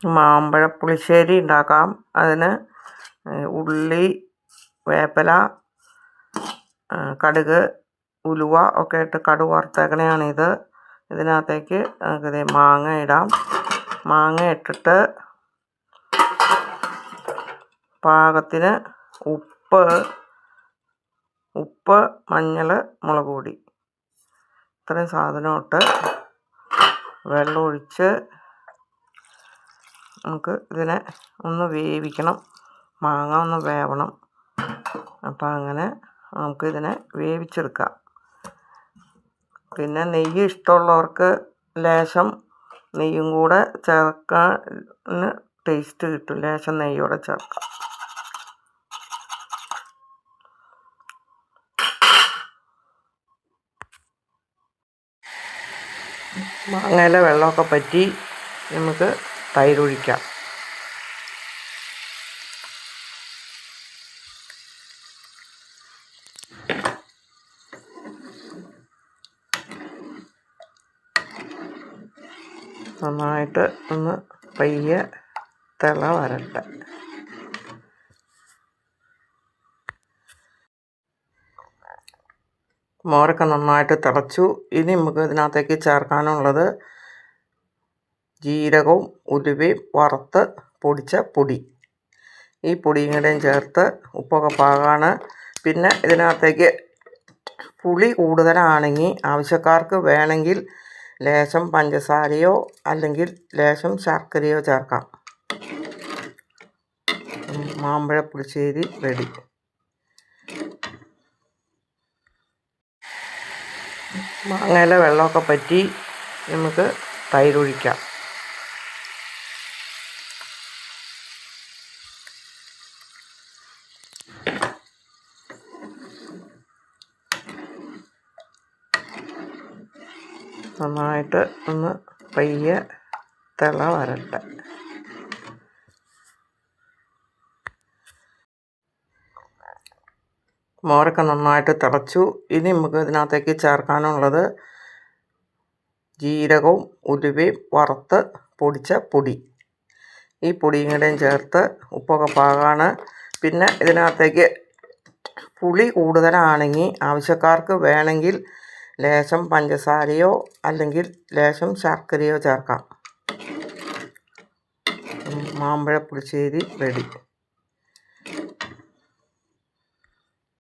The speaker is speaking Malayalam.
മാമ്പഴ പുളിശ്ശേരി ഉണ്ടാക്കാം. അതിന് ഉള്ളി, വേപ്പില, കടുക്, ഉലുവ ഒക്കെ ഇട്ട് കടുക് വറുത്തേക്കണയാണിത്. ഇതിനകത്തേക്ക് നമുക്കിത് മാങ്ങ ഇടാം. മാങ്ങ ഇട്ടിട്ട് പാകത്തിന് ഉപ്പ്, മഞ്ഞൾ, മുളക് പൊടി ഇത്രയും സാധനം ഇട്ട് വെള്ളം ഒഴിച്ച് നമുക്ക് ഇതിനെ ഒന്ന് വേവിക്കണം. മാങ്ങ ഒന്ന് വേവണം. അപ്പം അങ്ങനെ നമുക്കിതിനെ വേവിച്ചെടുക്കാം. പിന്നെ നെയ്യ് ഇഷ്ടമുള്ളവർക്ക് ലേശം നെയ്യും കൂടെ ചേർക്കാൻ ടേസ്റ്റ് കിട്ടും. ലേശം നെയ്യോടെ ചേർക്കാം. മാങ്ങയിലെ വെള്ളമൊക്കെ പറ്റി നമുക്ക് തൈരൊഴിക്കാം. നന്നായിട്ട് ഒന്ന് പയ്യെ തിള വരട്ടെ. മോരൊക്കെ നന്നായിട്ട് തിളച്ചു. ഇനി നമുക്ക് ഇതിനകത്തേക്ക് ചേർക്കാനുള്ളത് ജീരകവും ഉലുവയും വറുത്ത് പൊടിച്ച പൊടി. ഈ പൊടിയും കൂടെയും ചേർത്ത് ഉപ്പൊക്കെ പാകമാണ്. പിന്നെ ഇതിനകത്തേക്ക് പുളി കൂടുതലാണെങ്കിൽ ആവശ്യക്കാർക്ക് വേണമെങ്കിൽ ലേശം പഞ്ചസാരയോ അല്ലെങ്കിൽ ലേശം ശർക്കരയോ ചേർക്കാം. മാമ്പഴ പുളിശ്ശേരി റെഡി. മാങ്ങയിലെ വെള്ളമൊക്കെ പറ്റി നമുക്ക് തൈരൊഴിക്കാം. നന്നായിട്ട് ഒന്ന് പയ്യെ തിള വരട്ടെ. മോരൊക്കെ നന്നായിട്ട് തിളച്ചു. ഇനി നമുക്ക് ഇതിനകത്തേക്ക് ചേർക്കാനുള്ളത് ജീരകവും ഉലുവയും വറുത്ത് പൊടിച്ച പൊടി. ഈ പൊടിയും കൂടെയും ചേർത്ത് ഉപ്പൊക്കെ പാകമാണ്. പിന്നെ ഇതിനകത്തേക്ക് പുളി കൂടുതലാണെങ്കിൽ ആവശ്യക്കാർക്ക് വേണമെങ്കിൽ ലേശം പഞ്ചസാരയോ അല്ലെങ്കിൽ ലേശം ശർക്കരയോ ചേർക്കാം. മാമ്പഴ പുളിശ്ശേരി റെഡി.